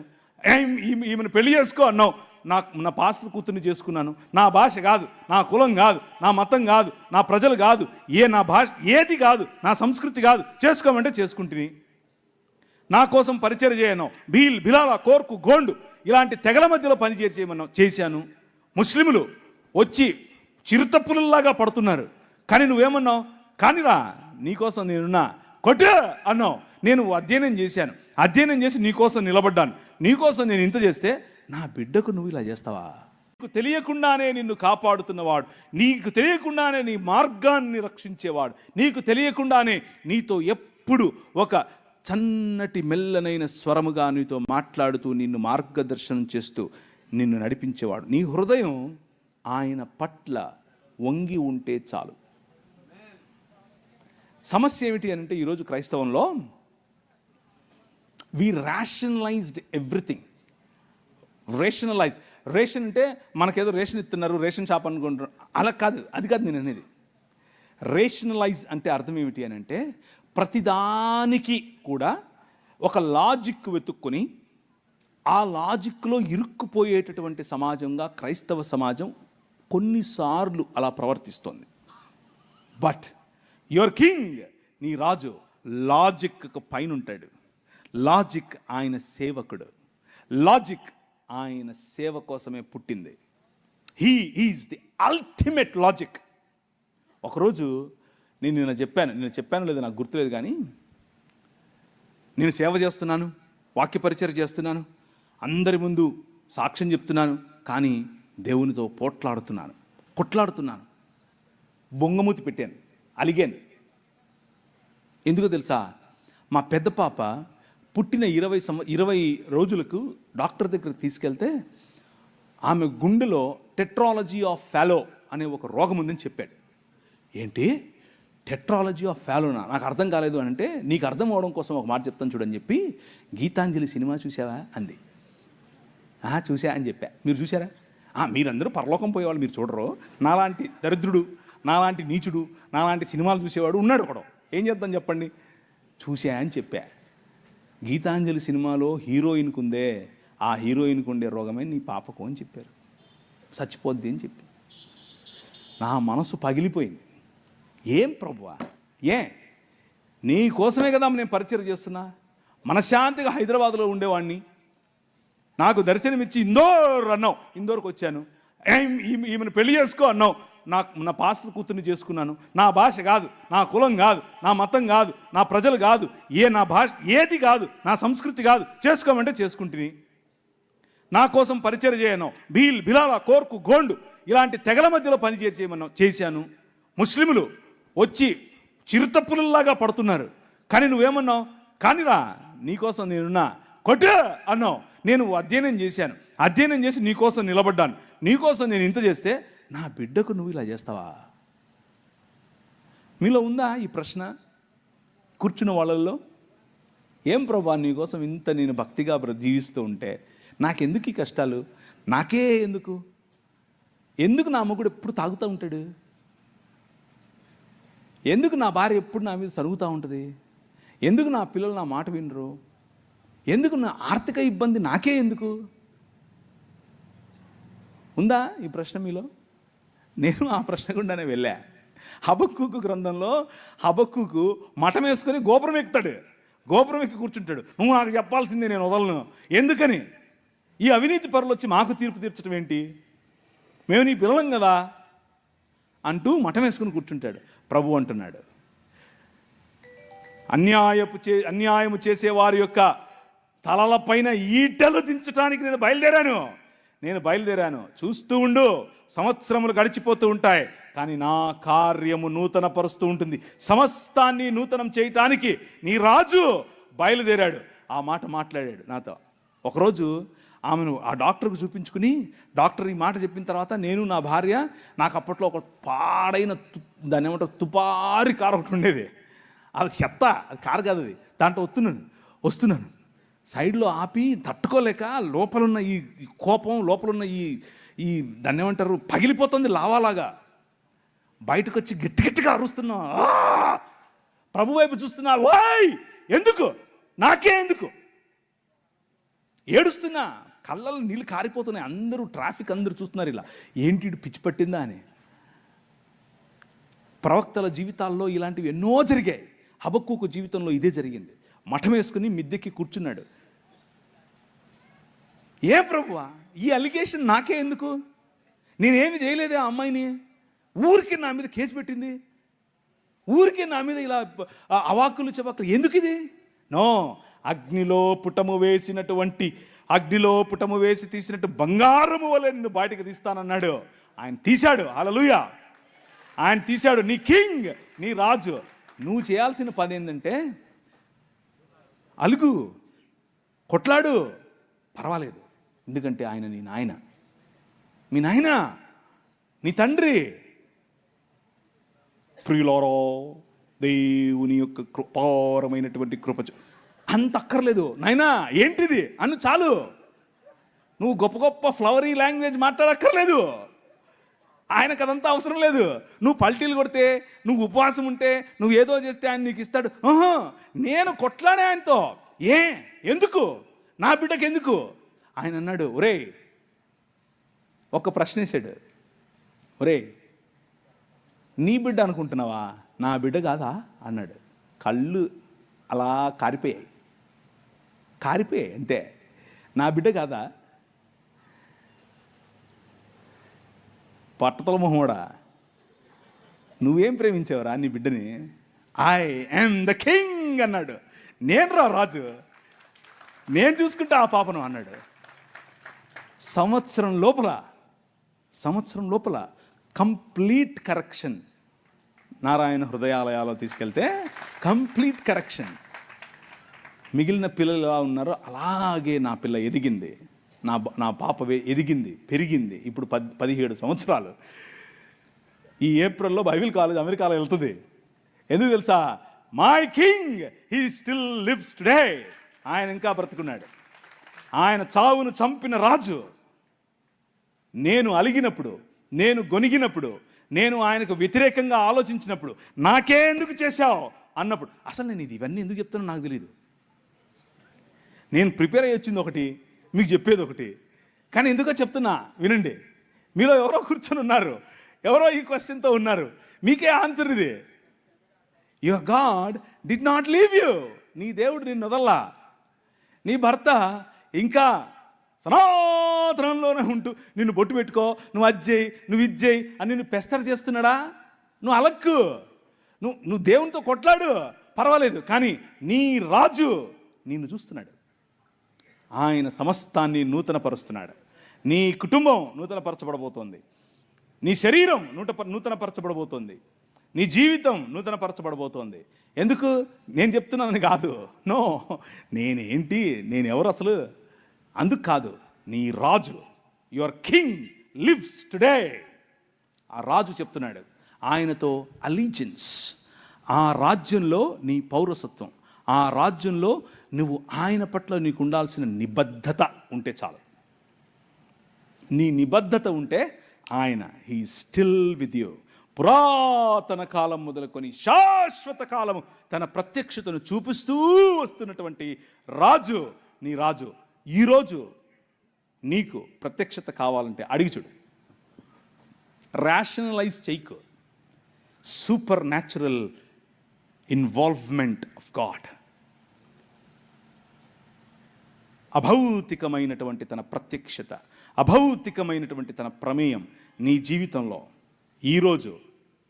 S1: ఈమెను పెళ్లి చేసుకో అన్నావు, నా పాస్టర్ కూతుర్ని చేసుకున్నాను. నా భాష కాదు, నా కులం కాదు, నా మతం కాదు, నా ప్రజలు కాదు, నా భాష ఏది కాదు, నా సంస్కృతి కాదు, చేసుకోమంటే చేసుకుంటుని. నా కోసం పరిచయం చేయను. బిలాలా, కోర్కు, గోండు ఇలాంటి తెగల మధ్యలో పని చేయమన్నావు, చేశాను. ముస్లింలు వచ్చి చిరుతపులలాగా పడుతున్నారు, కానీ నువ్వేమన్నావు, కానిరా నీకోసం నేనున్నా, కొట్టు అన్నావు. నేను అధ్యయనం చేశాను, అధ్యయనం చేసి నీకోసం నిలబడ్డాను. నీకోసం నేను ఇంత చేస్తే నా బిడ్డకు నువ్వు ఇలా చేస్తావా? నీకు తెలియకుండానే నిన్ను కాపాడుతున్నవాడు, నీకు తెలియకుండానే నీ మార్గాన్ని రక్షించేవాడు, నీకు తెలియకుండానే నీతో ఎప్పుడు ఒక చన్నటి మెల్లనైన స్వరముగా నీతో మాట్లాడుతూ నిన్ను మార్గదర్శనం చేస్తూ నిన్ను నడిపించేవాడు. నీ హృదయం ఆయన పట్ల వంగి ఉంటే చాలు. సమస్య ఏమిటి అంటే ఈరోజు క్రైస్తవంలో వి రేషనలైజ్డ్ ఎవ్రీథింగ్. రేషన్ అంటే మనకేదో రేషన్ ఇస్తున్నారు, రేషన్ షాప్ అనుకుంటున్నారు, అలా కాదు, అది కాదు నేను అనేది. రేషనలైజ్ అంటే అర్థం ఏమిటి అని అంటే ప్రతిదానికి కూడా ఒక లాజిక్ వెతుక్కొని ఆ లాజిక్లో ఇరుక్కుపోయేటటువంటి సమాజంగా క్రైస్తవ సమాజం కొన్నిసార్లు అలా ప్రవర్తిస్తోంది. బట్ యువర్ కింగ్, నీ రాజు లాజిక్కు పైన ఉంటాడు. లాజిక్ ఆయన సేవకుడు, లాజిక్ ఆయన సేవ కోసమే పుట్టింది. He is the ultimate logic. ఒకరోజు నేను చెప్పాను లేదా నాకు గుర్తులేదు, కానీ నేను సేవ చేస్తున్నాను, వాక్య పరిచయం చేస్తున్నాను, అందరి ముందు సాక్ష్యం చెప్తున్నాను, కానీ దేవునితో కొట్లాడుతున్నాను, బొంగమూతి పెట్టాను, అలిగాను. ఎందుకో తెలుసా? మా పెద్ద పాప పుట్టిన 20 రోజులకు డాక్టర్ దగ్గరికి తీసుకెళ్తే ఆమె గుండెలో టెట్రాలజీ ఆఫ్ ఫాలో అనే ఒక రోగం ఉందని చెప్పాడు. ఏంటి టెట్రాలజీ ఆఫ్ ఫాలోనా? నాకు అర్థం కాలేదు అని అంటే, నీకు అర్థం అవడం కోసం ఒక మాట చెప్తాను చూడని చెప్పి, గీతాంజలి సినిమా చూసావా అంది. చూసా అని చెప్పా. మీరు చూసారా? మీరందరూ పరలోకం పోయేవాళ్ళు, మీరు చూడరు. నాలాంటి దరిద్రుడు, నాలాంటి నీచుడు, నాలాంటి సినిమాలు చూసేవాడు ఉన్నాడు ఒకడు. ఏం చేద్దాం చెప్పండి? చూసా అని చెప్పా. గీతాంజలి సినిమాలో హీరోయిన్కు ఉందే, ఆ హీరోయిన్కు ఉండే రోగమే నీ పాపకు అని చెప్పారు. చచ్చిపోద్ది అని చెప్పి నా మనసు పగిలిపోయింది. ఏం ప్రభువా, నీ కోసమే కదా నేను పరిచయం చేస్తున్నా. మనశ్శాంతిగా హైదరాబాద్లో ఉండేవాడిని, నాకు దర్శనమిచ్చి ఇందోర్ అన్నావు, ఇందోర్కి వచ్చాను. ఈమెను పెళ్లి చేసుకో అన్నావు, నా పాస్టర్ కూతుర్ని చేసుకున్నాను. నా భాష కాదు, నా కులం కాదు, నా మతం కాదు, నా ప్రజలు కాదు, నా భాష ఏది కాదు, నా సంస్కృతి కాదు, చేసుకోమంటే చేసుకుంటుని. నా కోసం పరిచయం చేయను. బిలాలా, కోర్కు, గోండు ఇలాంటి తెగల మధ్యలో పని చేయమన్నావు, చేశాను. ముస్లింలు వచ్చి చిరుతపులలాగా పడుతున్నారు, కానీ నువ్వేమన్నావు, కానిరా నీకోసం నేనున్నా, కొట్టు అన్నావు. నేను అధ్యయనం చేశాను, అధ్యయనం చేసి నీకోసం నిలబడ్డాను. నీకోసం నేను ఇంత చేస్తే నా బిడ్డకు నువ్వు ఇలా చేస్తావా? మీలో ఉందా ఈ ప్రశ్న కూర్చున్న వాళ్ళల్లో? ఏం ప్రభా, నీకోసం ఇంత నేను భక్తిగా జీవిస్తూ ఉంటే నాకెందుకు ఈ కష్టాలు? నాకే ఎందుకు నా మొగుడు ఎప్పుడు తాగుతూ ఉంటాడు? ఎందుకు నా భార్య ఎప్పుడు నా మీద సరుగుతూ ఉంటుంది? ఎందుకు నా పిల్లలు నా మాట వినరు? ఎందుకు నా ఆర్థిక ఇబ్బంది నాకే ఎందుకు? ఉందా ఈ ప్రశ్న మీలో? నేను ఆ ప్రశ్న గుండానే వెళ్ళా. హబక్కూకు గ్రంథంలో హబక్కూకు మఠం వేసుకొని గోపురం ఎక్కుతాడు, గోపురం ఎక్కి కూర్చుంటాడు. నువ్వు నాకు చెప్పాల్సిందే, నేను వదలను. ఎందుకని? ఈ అవినీతి పరులు వచ్చి మాకు తీర్పు తీర్చడం ఏంటి? మేము నీ పిల్లలం కదా అంటూ మఠం వేసుకుని కూర్చుంటాడు. ప్రభు అంటున్నాడు, అన్యాయము చేసేవారి యొక్క తలలపైన ఈటలు దించడానికి నేను బయలుదేరాను. చూస్తూ ఉండు, సంవత్సరములు గడిచిపోతూ ఉంటాయి, కానీ నా కార్యము నూతన పరుస్తూ ఉంటుంది. సమస్తాన్ని నూతనం చేయటానికి నీ రాజు బయలుదేరాడు. ఆ మాట మాట్లాడాడు నాతో. ఒకరోజు ఆమెను ఆ డాక్టర్కు చూపించుకుని, డాక్టర్ ఈ మాట చెప్పిన తర్వాత నేను నా భార్య, నాకు అప్పట్లో ఒక పాడైన దాన్ని ఏమంటారు తుపారి కారు ఒకటి ఉండేది, అది చెత్త, అది కారు కాదు అది, దాంట్లో వస్తున్నాను సైడ్లో ఆపి తట్టుకోలేక లోపలున్న ఈ కోపం, లోపలున్న ఈ దాన్ని ఏమంటారు పగిలిపోతుంది లావాలాగా, బయటకు వచ్చి గట్టిగా అరుస్తున్నా, ప్రభు వైపు చూస్తున్నా, ఓయ్ ఎందుకు, నాకే ఎందుకు, ఏడుస్తున్నా, కళ్ళలో నీళ్ళు కారిపోతున్నాయి, అందరూ ట్రాఫిక్ అందరూ చూస్తున్నారు, ఇలా ఏంటి పిచ్చి పట్టిందా అని. ప్రవక్తల జీవితాల్లో ఇలాంటివి ఎన్నో జరిగాయి. హబక్కూకు జీవితంలో ఇదే జరిగింది. మఠం వేసుకుని మిద్దెక్కి కూర్చున్నాడు. ఏ ప్రభువా, ఈ అలిగేషన్ నాకే ఎందుకు, నేనేమి చేయలేదే ఆ అమ్మాయిని, ఊరికే నా మీద కేసు పెట్టింది, ఊరికే నా మీద ఇలా అవాకులు చవాకులు, ఎందుకు ఇది? నో, అగ్నిలో పుటము వేసి తీసినట్టు బంగారము వలె నిన్ను బయటకు తీస్తానన్నాడు. ఆయన తీశాడు. హల్లెలూయా, ఆయన తీశాడు. నీ కింగ్, నీ రాజు. నువ్వు చేయాల్సిన పని ఏంటంటే అలుగు, కొట్లాడు, పర్వాలేదు, ఎందుకంటే ఆయన నీ నాయన, మీ నాయన, నీ తండ్రి. ప్రియులారా, దేవుని యొక్క కృపారమైనటువంటి కృప అంత అక్కర్లేదు నాయనా, ఏంటిది అను చాలు. నువ్వు గొప్ప గొప్ప ఫ్లవరీ లాంగ్వేజ్ మాట్లాడక్కర్లేదు, ఆయనకు అదంతా అవసరం లేదు. నువ్వు పల్టీలు కొడితే, నువ్వు ఉపవాసం ఉంటే, నువ్వు ఏదో చేస్తే ఆయన నీకు ఇస్తాడు. నేను కొట్లాడే ఆయనతో, ఎందుకు, నా బిడ్డకి ఎందుకు? ఆయన అన్నాడు, ఒరేయ్, ఒక ప్రశ్న వేసాడు, ఒరేయ్ నీ బిడ్డ అనుకుంటున్నావా, నా బిడ్డ కాదా అన్నాడు. కళ్ళు అలా కారిపోయాయి అంతే. నా బిడ్డ కాదా? పట్టతల మొహోడా, నువ్వేం ప్రేమించావురా నీ బిడ్డని? ఐ యామ్ ద కింగ్ అన్నాడు. నేను రా రాజు, నేను చూసుకుంటా ఆ పాపను అన్నాడు. సంవత్సరం లోపల కంప్లీట్ కరెక్షన్. నారాయణ హృదయాలయాలో తీసుకెళ్తే కంప్లీట్ కరెక్షన్. మిగిలిన పిల్లలు ఎలా ఉన్నారో అలాగే నా పిల్ల ఎదిగింది, నా పాప ఎదిగింది, పెరిగింది. ఇప్పుడు 17 సంవత్సరాలు. ఈ ఏప్రిల్లో బైబిల్ కాలేజ్ అమెరికాలో వెళ్తుంది. ఎందుకు తెలుసా? My king he still lives today. ఆయన ఇంకా బ్రతుకున్నాడు. ఆయన చావును చంపిన రాజు. నేను అలిగినప్పుడు, నేను గొనిగినప్పుడు, నేను ఆయనకు వ్యతిరేకంగా ఆలోచించినప్పుడు, నాకే ఎందుకు చేశావు అన్నప్పుడు, అసలు నేను ఇవన్నీ ఎందుకు చెప్తున్నా నాకు తెలియదు. నేను ప్రిపేర్ అయ్యి వచ్చింది ఒకటి, మీకు చెప్పేది ఒకటి. కానీ ఎందుకో చెప్తున్నా వినండి. మీలో ఎవరో కూర్చొని ఉన్నారు, ఎవరో ఈ క్వశ్చన్తో ఉన్నారు. మీకే ఆన్సర్ ఇది. Your God did not leave you. నీ దేవుడు నిన్ను వదల్లా. నీ భర్త ఇంకా సనాతనంలోనే ఉంటూ నిన్ను బొట్టు పెట్టుకో, నువ్వు అది చేయి, నువ్వు ఇది చేయి అని నిన్ను పెస్తర్ చేస్తున్నాడా? నువ్వు అలక్కు, నువ్వు దేవునితో కొట్లాడు, పర్వాలేదు. కానీ నీ రాజు నిన్ను చూస్తున్నాడు. ఆయన సమస్తాన్ని నూతనపరుస్తున్నాడు. నీ కుటుంబం నూతనపరచబడబోతోంది, నీ శరీరం నూతనపరచబడబోతోంది, నీ జీవితం నూతనపరచబడబోతోంది. ఎందుకు నేను చెప్తున్నానని కాదు, నో, నేనేంటి, నేనెవరు అసలు, అందుకు కాదు. నీ రాజు, యువర్ కింగ్ లివ్స్ టుడే. ఆ రాజు చెప్తున్నాడు. ఆయనతో అలీజియన్స్, ఆ రాజ్యంలో నీ పౌరసత్వం, ఆ రాజ్యంలో నువ్వు ఆయన పట్ల నీకు ఉండాల్సిన నిబద్ధత ఉంటే చాలు. నీ నిబద్ధత ఉంటే ఆయన హీ స్టిల్ విత్ యూ. పురాతన కాలం మొదలుకొని శాశ్వత కాలము తన ప్రత్యక్షతను చూపిస్తూ వస్తున్నటువంటి రాజు, నీ రాజు. ఈరోజు నీకు ప్రత్యక్షత కావాలంటే అడిగి చూడు. రేషనలైజ్ చేయకు. Supernatural involvement of God, అభౌతికమైనటువంటి తన ప్రత్యక్షత, అభౌతికమైనటువంటి తన ప్రమేయం నీ జీవితంలో ఈరోజు,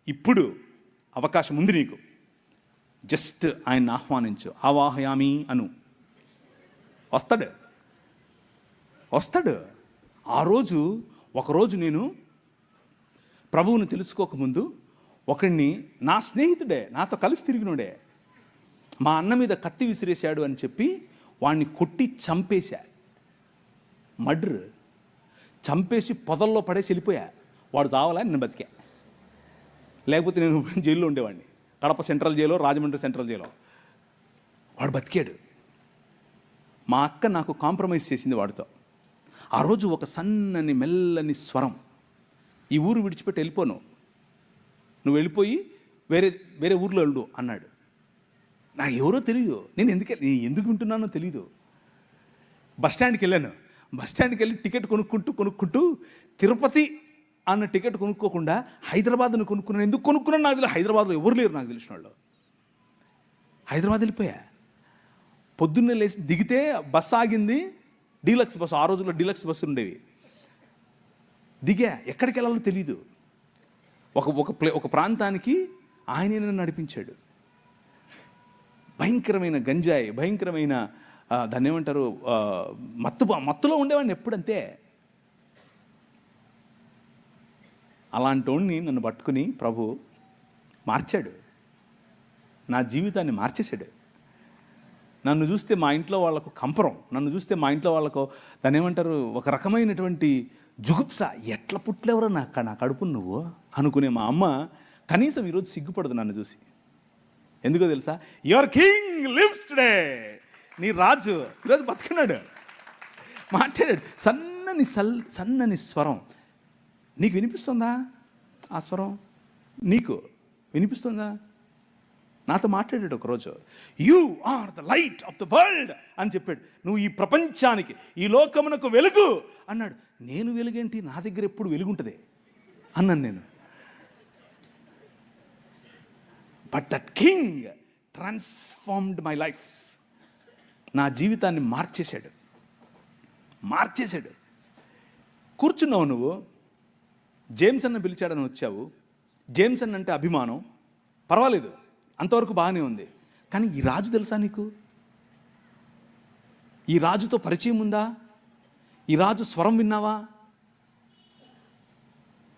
S1: ఇప్పుడు అవకాశం ఉంది నీకు. జస్ట్ ఆయన్ని ఆహ్వానించు. ఆవాహయామి అను. వస్తాడు. ఆ రోజు, ఒకరోజు నేను ప్రభువుని తెలుసుకోకముందు ఒకడిని, నా స్నేహితుడే, నాతో కలిసి తిరిగినోడే, మా అన్న మీద కత్తి విసిరేశాడు అని చెప్పి వాడిని కొట్టి చంపేశా. మర్డర్. చంపేసి పొదల్లో పడేసి వెళ్ళిపోయా. వాడు చావాలా, నేను బతికా. లేకపోతే నేను జైల్లో ఉండేవాడిని. Kadapa central Xylo, Rajahmundry central Xylo. వాడు బతికాడు. మా అక్క నాకు కాంప్రమైజ్ చేసింది వాడితో. ఆ రోజు ఒక సన్నని మెల్లని స్వరం, ఈ ఊరు విడిచిపెట్టి వెళ్ళిపోను, నువ్వు వెళ్ళిపోయి వేరే వేరే ఊర్లో వెళ్ళు అన్నాడు. నాకు ఎవరో తెలీదు, నేను ఎందుకు వింటున్నానో తెలీదు. బస్టాండ్కి వెళ్ళాను. బస్టాండ్కి వెళ్ళి టికెట్ కొనుక్కుంటూ తిరుపతి అన్న టికెట్ కొనుక్కోకుండా హైదరాబాద్ను కొనుక్కున్నాను. ఎందుకు కొనుక్కున్నాను నాకు తెలియదు. హైదరాబాద్లో ఎవరు లేరు నాకు తెలిసిన వాళ్ళు. హైదరాబాద్ వెళ్ళిపోయా. పొద్దున్నే లేచి దిగితే బస్సు ఆగింది, డీలక్స్ బస్సు. ఆ రోజుల్లో డీలక్స్ బస్సు ఉండేవి. దిగా, ఎక్కడికి వెళ్ళాలో తెలీదు. ఒక ప్రాంతానికి ఆయనే నన్ను నడిపించాడు. భయంకరమైన గంజాయి, భయంకరమైన దాన్ని ఏమంటారు, మత్తులో ఉండేవాడిని ఎప్పుడంతే. అలాంటి వాడిని నన్ను పట్టుకుని ప్రభు మార్చాడు. నా జీవితాన్ని మార్చేశాడు. నన్ను చూస్తే మా ఇంట్లో వాళ్ళకు కంపరం, నన్ను చూస్తే మా ఇంట్లో వాళ్ళకు దాన్ని ఏమంటారు, ఒక రకమైనటువంటి జుగుప్స. ఎట్లా పుట్లేవరో నా కడుపు నువ్వు అనుకునే మా అమ్మ కనీసం ఈరోజు సిగ్గుపడదు నన్ను చూసి. ఎందుకో తెలుసా? Your king lives today. నీ రాజు ఈరోజు బతుకున్నాడు, మాట్లాడాడు. సన్నని స్వరం. నీకు వినిపిస్తుందా? ఆ స్వరం నీకు వినిపిస్తుందా? నాతో మాట్లాడాడు ఒకరోజు. You are the light of the world అని చెప్పాడు. నువ్వు ఈ ప్రపంచానికి, ఈ లోకమునకు వెలుగు అన్నాడు. నేను వెలుగేంటి, నా దగ్గర ఎప్పుడు వెలుగుంటుంది అన్నాను నేను. But that king transformed my life. నా జీవితాన్ని మార్చేశాడు. కూర్చున్నావు నువ్వు, జేమ్స్ అన్న పిలిచాడని వచ్చావు. జేమ్స్ అన్న అంటే అభిమానం, పర్వాలేదు, అంతవరకు బాగానే ఉంది. కానీ ఈ రాజు తెలుసా నీకు? ఈ రాజుతో పరిచయం ఉందా? ఈ రాజు స్వరం విన్నావా?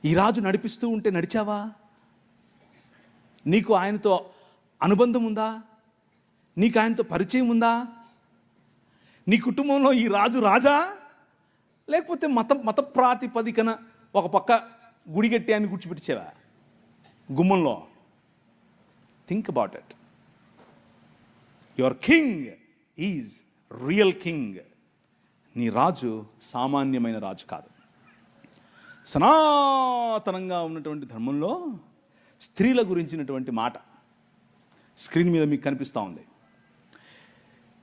S1: ఈ రాజు నడిపిస్తూ ఉంటే నడిచావా? నీకు ఆయనతో అనుబంధం ఉందా? నీకు ఆయనతో పరిచయం ఉందా? నీ కుటుంబంలో ఈ రాజు రాజా, లేకపోతే మత ప్రాతిపదికన ఒక పక్క గుడి కట్టి అని కూర్చోబెట్టించావా గుమ్మంలో? Think about it. Your king is real king. నీ రాజు సామాన్యమైన రాజు కాదు. సనాతనంగా ఉన్నటువంటి ధర్మంలో స్త్రీల గురించినటువంటి మాట స్క్రీన్ మీద మీకు కనిపిస్తూ ఉంది.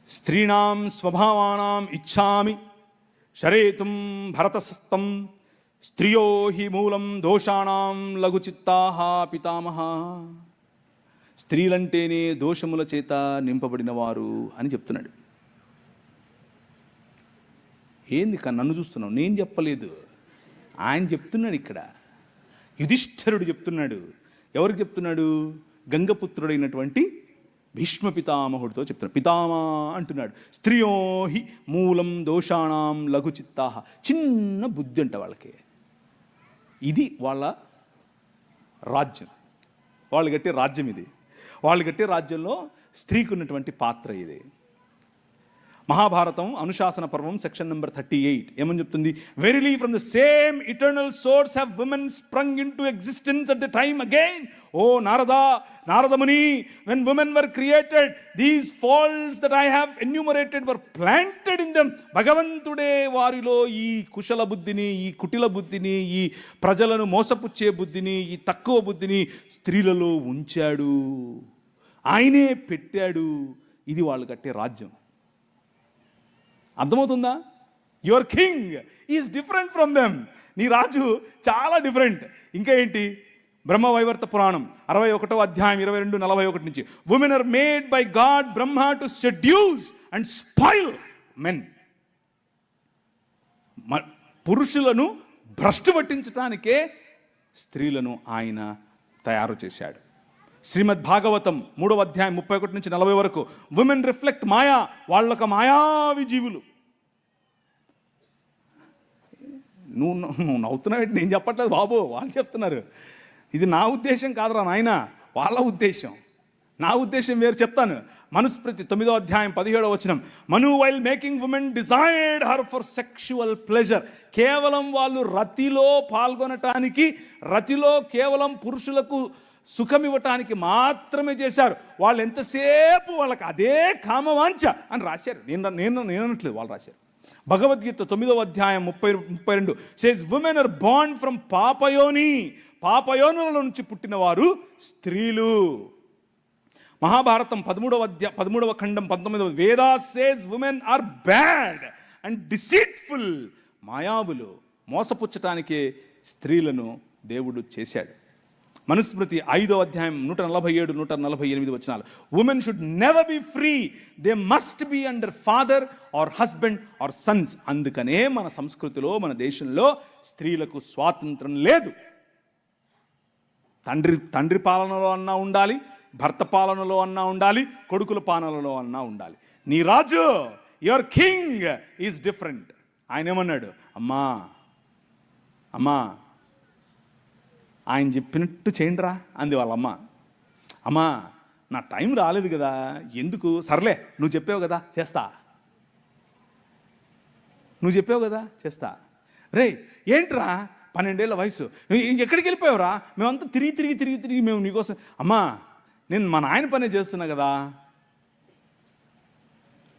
S1: స్త్రీణాం స్వభావానాం ఇచ్ఛామి శరేతుం భరతసస్తం స్త్రియో హి మూలం దోషాణం లఘుచిత్తాః పితామహ. స్త్రీలంటేనే దోషముల చేత నింపబడిన వారు అని చెప్తున్నాడు. ఏంది నన్ను చూస్తున్నావు? నేను చెప్పలేదు, ఆయన చెప్తున్నాడు. ఇక్కడ యుధిష్ఠిరుడు చెప్తున్నాడు. ఎవరికి చెప్తున్నాడు? గంగపుత్రుడైనటువంటి భీష్మ పితామహుడితో చెప్తున్నాడు. పితామా అంటున్నాడు. స్త్రియో హి మూలం దోషాణం లఘుచిత్తాః. చిన్న బుద్ధి అంట వాళ్ళకి. ఇది వాళ్ళ రాజ్యం, వాళ్ళు కట్టే రాజ్యం ఇది. వాళ్ళు కట్టే రాజ్యంలో స్త్రీకి ఉన్నటువంటి పాత్ర ఇది. మహాభారతం అనుశాసన పర్వం సెక్షన్ నెంబర్ 38 ఏమని చెప్తుంది? Verily from the same eternal source have women sprung in to existence at the time again. ఓ నారదముని, when women were created, these faults that I have enumerated were planted in them. భగవంతుడే వారిలో ఈ కుశల బుద్ధిని, ఈ కుటిల బుద్ధిని, ఈ ప్రజలను మోసపుచ్చే బుద్ధిని, ఈ తక్కువ బుద్ధిని స్త్రీలలో ఉంచాడు, ఆయనే పెట్టాడు. ఇది వాళ్ళు కట్టే రాజ్యం. అర్థమవుతుందా? Your king is different from them. నీ రాజు చాలా డిఫరెంట్. ఇంకా ఏంటి? బ్రహ్మవైవర్త పురాణం 61వ అధ్యాయం 22-41 నుంచి, women are made by God Brahma to seduce and spoil men. పురుషులను భ్రష్టు పట్టించడానికే స్త్రీలను ఆయన తయారు చేశాడు. శ్రీమద్ భాగవతం 3వ అధ్యాయం 31 నుంచి 40 వరకు, ఉమెన్ రిఫ్లెక్ట్ మాయా. వాళ్ళొక మాయావి జీవులు. నువ్వు నవ్వుతున్నావు, నేను చెప్పట్లేదు బాబు, వాళ్ళు చెప్తున్నారు. ఇది నా ఉద్దేశం కాదురా నాయన, వాళ్ళ ఉద్దేశం. నా ఉద్దేశం వేరు, చెప్తాను. మనుస్మృతి 9వ అధ్యాయం 17వ వచనం, Manu while making women desired her for sexual pleasure. కేవలం వాళ్ళు రతిలో పాల్గొనటానికి, రతిలో కేవలం పురుషులకు సుఖం ఇవ్వటానికి మాత్రమే చేశారు. వాళ్ళు ఎంతసేపు వాళ్ళకి అదే కామవాంఛ అని రాశారు. నేను అనట్లేదు, వాళ్ళు రాశారు. భగవద్గీత 9వ అధ్యాయం 32 says women are born from పాపయోని. పాపయోనుల నుంచి పుట్టిన వారు స్త్రీలు. మహాభారతం 13వ ఖండం 19వ వేదా says women are bad and deceitful. మాయావులు, మోసపుచ్చటానికే స్త్రీలను దేవుడు చేశాడు. మనుస్మృతి 5వ అధ్యాయం 147, 148 వచనాలు, women should never be free, they must be under father or husband or sons. అందుకనే మన సంస్కృతిలో, మన దేశంలో స్త్రీలకు స్వాతంత్రం లేదు. తండ్రి పాలనలో అన్నా ఉండాలి, భర్త పాలనలో అన్నా ఉండాలి, కొడుకుల పాలనలో అన్నా ఉండాలి. నీ రాజు, యువర్ కింగ్ ఈజ్ డిఫరెంట్. ఆయన ఏమన్నాడు? అమ్మా ఆయన చెప్పినట్టు చేయండిరా అంది వాళ్ళమ్మ. అమ్మా నా టైం రాలేదు కదా, ఎందుకు, సర్లే నువ్వు చెప్పావు కదా చేస్తా, నువ్వు చెప్పావు కదా చేస్తా. రే ఏంట్రా 12 ఏళ్ళ వయసు, ఎక్కడికి వెళ్ళిపోయావురా? మేమంతా తిరిగి మేము నీకోసం. అమ్మా నేను మా నాయన పనే చేస్తున్నా కదా.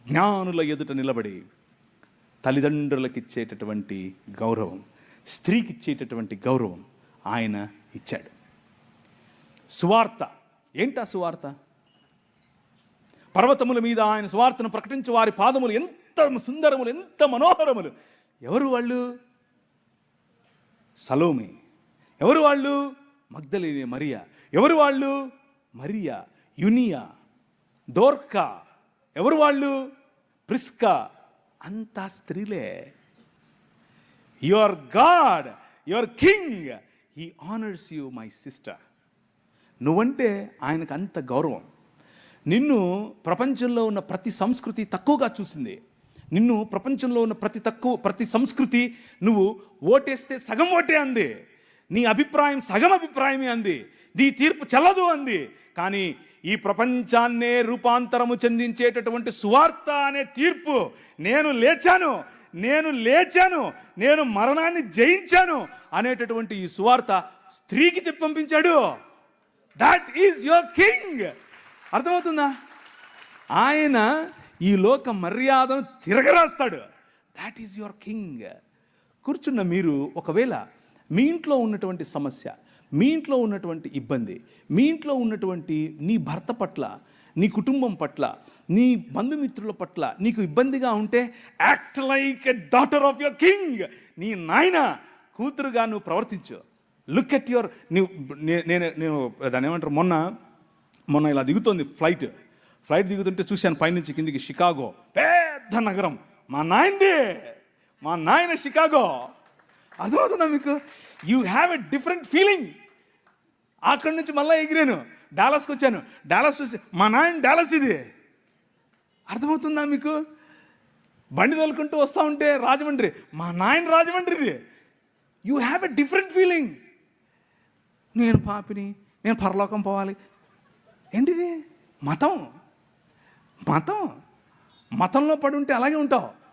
S1: జ్ఞానుల ఎదుట నిలబడి తల్లిదండ్రులకు ఇచ్చేటటువంటి గౌరవం, స్త్రీకి ఇచ్చేటటువంటి గౌరవం ఆయన ఇచ్చాడు. సువార్త ఏంటా సువార్త? పర్వతముల మీద ఆయన సువార్తను ప్రకటించే వారి పాదములు ఎంత సుందరములు, ఎంత మనోహరములు. ఎవరు వాళ్ళు? సలోమే. ఎవరు వాళ్ళు? మగ్దలేనే మరియా. ఎవరు వాళ్ళు? మరియా, యునియా, దోర్కా. ఎవరు వాళ్ళు? ప్రిస్కా. అంతా స్త్రీలే. Your God, your king, he honours you my sister. నువ్వంటే ఆయనకు అంత గౌరవం. నిన్ను ప్రపంచంలో ఉన్న ప్రతి సంస్కృతి తక్కువగా చూసింది. నిన్ను ప్రపంచంలో ఉన్న ప్రతి సంస్కృతి నువ్వు ఓటేస్తే సగం ఓటే అంది, నీ అభిప్రాయం సగం అభిప్రాయమే అంది, నీ తీర్పు చెల్లదు అంది. కానీ ఈ ప్రపంచాన్నే రూపాంతరము చెందించేటటువంటి సువార్త అనే తీర్పు, నేను లేచాను, నేను మరణాన్ని జయించాను అనేటటువంటి ఈ సువార్త స్త్రీకి చెప్పి పంపించాడు. That is your king. అర్థమవుతుందా? ఆయన ఈ లోక మర్యాదను తిరగరాస్తాడు. That is your king. కూర్చున్న మీరు ఒకవేళ మీ ఇంట్లో ఉన్నటువంటి సమస్య, మీ ఇంట్లో ఉన్నటువంటి ఇబ్బంది, మీ ఇంట్లో ఉన్నటువంటి నీ భర్త పట్ల, నీ కుటుంబం పట్ల, నీ బంధుమిత్రుల పట్ల నీకు ఇబ్బందిగా ఉంటే, act like a daughter of your king. నీ నాయన కూతురుగా నువ్వు ప్రవర్తించు. లుక్ ఎట్ యువర్, నేను దాన్ని ఏమంటారు, మొన్న ఇలా దిగుతోంది ఫ్లైట్ దిగుతుంటే చూశాను పైనుంచి కిందికి. షికాగో పెద్ద నగరం, మా నాయన షికాగో. అర్థమవుతుందా మీకు? You have a different feeling. అక్కడి నుంచి మళ్ళీ ఎగిరాను, డాలస్కి వచ్చాను. డాలస్ చూసి మా నాయన డాలస్ ఇది. అర్థమవుతుందా మీకు? బండి తోలుకుంటూ వస్తూ ఉంటే రాజమండ్రి, మా నాయన రాజమండ్రిది. You have a different feeling. నేను పాపిని, నేను పరలోకం పోవాలి. ఏంటిది? మతంలో పడి ఉంటే అలాగే ఉంటావు.